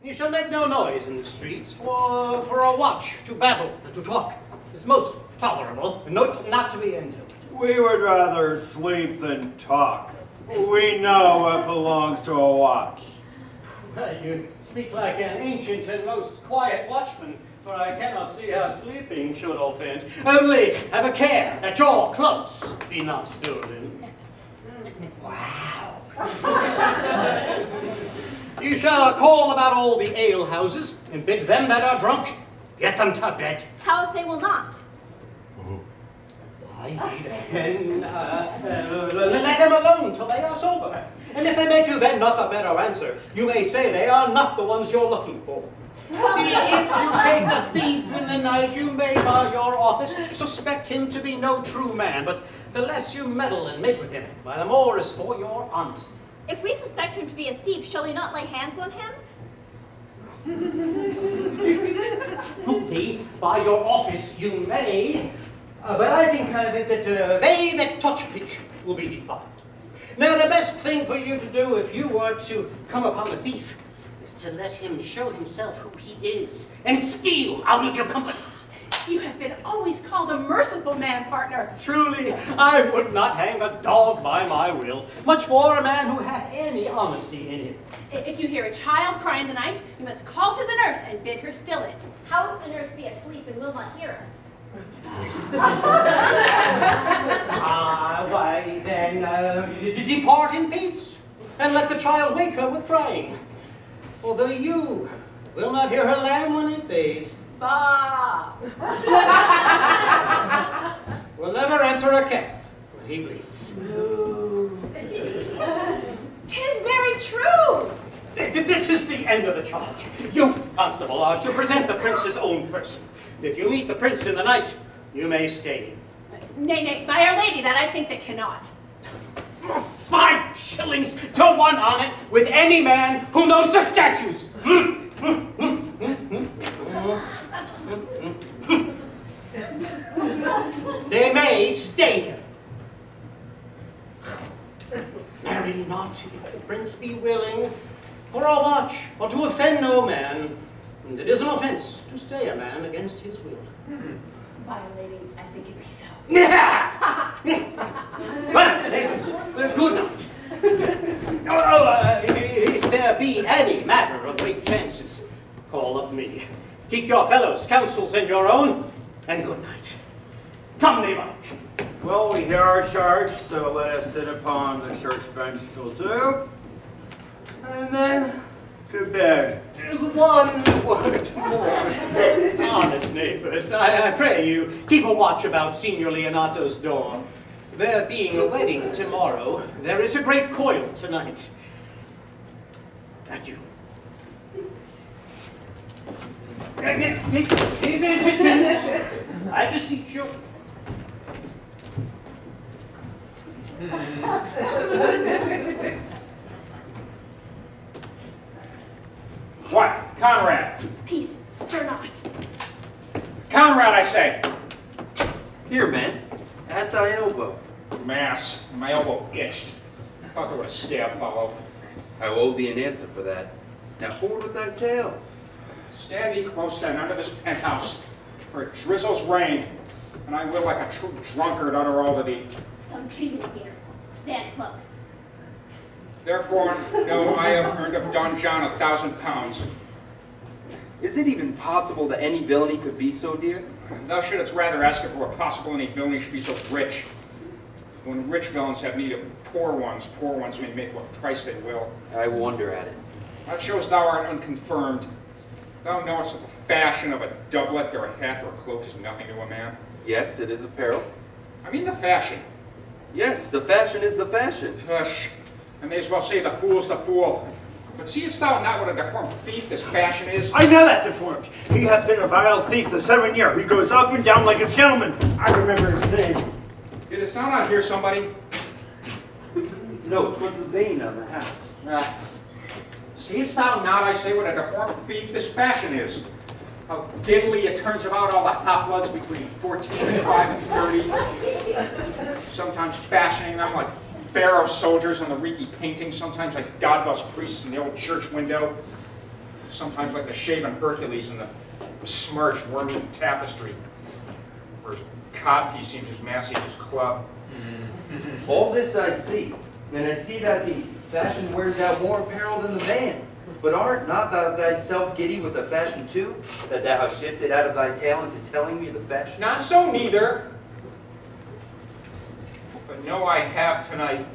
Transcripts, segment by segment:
You shall make no noise in the streets, for a watch to babble and to talk is most tolerable, and not to be entered. We would rather sleep than talk. We know what belongs to a watch. You speak like an ancient and most quiet watchman, for I cannot see how sleeping should offend. Only have a care that your clothes be not stolen. Wow. You shall call about all the alehouses and bid them that are drunk, get them to bed. How if they will not? Why, then, let them alone till they are sober. And if they make you then not the better answer, you may say they are not the ones you're looking for. If you take a thief in the night, you may by your office suspect him to be no true man, but the less you meddle and make with him, by the more is for your honesty. If we suspect him to be a thief, shall we not lay hands on him? Goodly, by your office you may, but I think that they that touch pitch will be defiled. Now the best thing for you to do if you were to come upon a thief is to let him show himself who he is and steal out of your company. You have been always called a merciful man, partner. Truly, I would not hang a dog by my will, much more a man who hath any honesty in him. If you hear a child cry in the night, you must call to the nurse and bid her still it. How if the nurse be asleep and will not hear us? Why then, depart in peace, and let the child wake her with crying. Although you will not hear her lamb when it bays. Bah! Will never enter a calf when he bleeds. Tis very true. This is the end of the charge. You, constable, are to present the prince's own person. If you meet the prince in the night, you may stay. Nay, nay, by Our Lady, that I think that cannot. 5 shillings to 1 on it with any man who knows the statutes. They may stay here. Marry not, if the prince be willing, for a watch, or to offend no man. And it is an offense to stay a man against his will. By Our Lady, I think it be so. Well, neighbors, good night. If there be any matter of great chances, call up me. Keep your fellows' counsels and your own, and good night. Come, neighbor. Well, we hear our charge, so let us sit upon the church bench till 2, and then to bed. One word more. Honest neighbors, I pray you, keep a watch about Signor Leonato's door. There being a wedding tomorrow, there is a great coil tonight. Adieu. I beseech you. What? Conrad! Peace, stir not. Conrad, I say! Here, man. At thy elbow. Mass, my elbow itched. I thought there would a stab follow. I will owe thee an answer for that. Now forward with thy tale. Stand thee close then under this penthouse, for it drizzles rain, and I will like a true drunkard utter all to thee. Some treason here. Stand close. Therefore, know I have earned of Don John 1,000 pounds. Is it even possible that any villainy could be so dear? Thou shouldst rather ask if it were possible any villainy should be so rich. When rich villains have need of poor ones may make what price they will. I wonder at it. That shows thou art unconfirmed. Thou knowest that the fashion of a doublet or a hat or a cloak is nothing to a man. Yes, it is apparel. I mean the fashion. Yes, the fashion is the fashion. Tush. I may as well say the fool's the fool. But seest thou not what a deformed thief this fashion is? I know that deformed. He hath been a vile thief the 7 year. He goes up and down like a gentleman. I remember his name. Didst thou not hear somebody? No, 'twas the vane on the house. Seest thou not, I say, what a deformed thief this fashion is? How giddily it turns about all the hot bloods between 14 and 5 and 30. Sometimes fashioning them like Pharaoh soldiers on the reeky paintings, sometimes like God-blessed priests in the old church window. sometimes like the shaven Hercules in the smirched, worm-eaten tapestry, where his codpiece seems as massy as his club. All this I see, and I see that the fashion wears out more apparel than the man. But art not thou thyself giddy with the fashion too, that thou hast shifted out of thy tale into telling me the fashion? Not so neither. But know I have tonight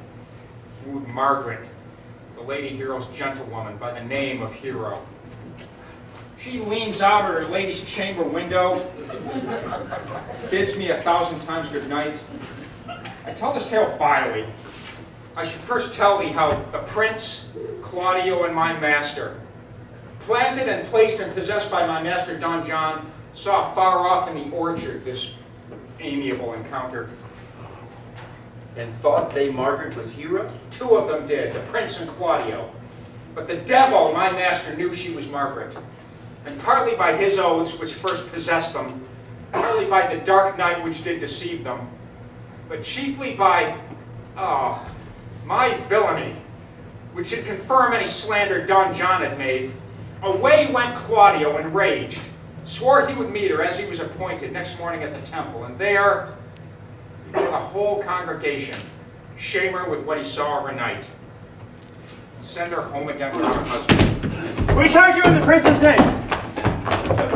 wooed Margaret, the lady hero's gentlewoman, by the name of Hero. She leans out at her lady's chamber window, bids me 1,000 times good night. I tell this tale vilely. I should first tell thee how the prince, Claudio, and my master, planted and placed and possessed by my master Don John, saw far off in the orchard this amiable encounter. And thought they Margaret was Hero? 2 of them did, the prince and Claudio. But the devil, my master, knew she was Margaret. And partly by his oaths, which first possessed them, partly by the dark night which did deceive them, but chiefly by, my villainy, which should confirm any slander Don John had made, away went Claudio enraged, swore he would meet her as he was appointed next morning at the temple, and there, before the whole congregation, shame her with what he saw overnight, and send her home again with her husband. We charge you in the prince's name.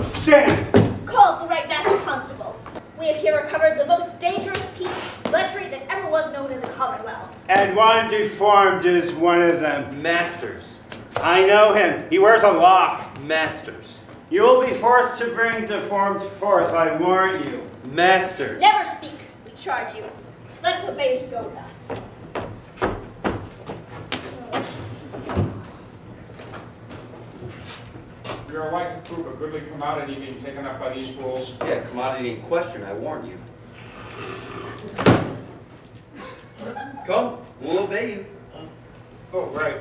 Stand. Call the right master constable. We have here recovered the most dangerous piece of lechery that ever was known in the Commonwealth. And one deformed is one of them. Masters. I know him. He wears a lock. Masters. You will be forced to bring deformed forth, I warn you. Masters. Never speak, we charge you. Let us obey as you go with us. We are like to prove a goodly commodity being taken up by these fools. Yeah, commodity in question, I warn you. Come, we'll obey you. Oh, right.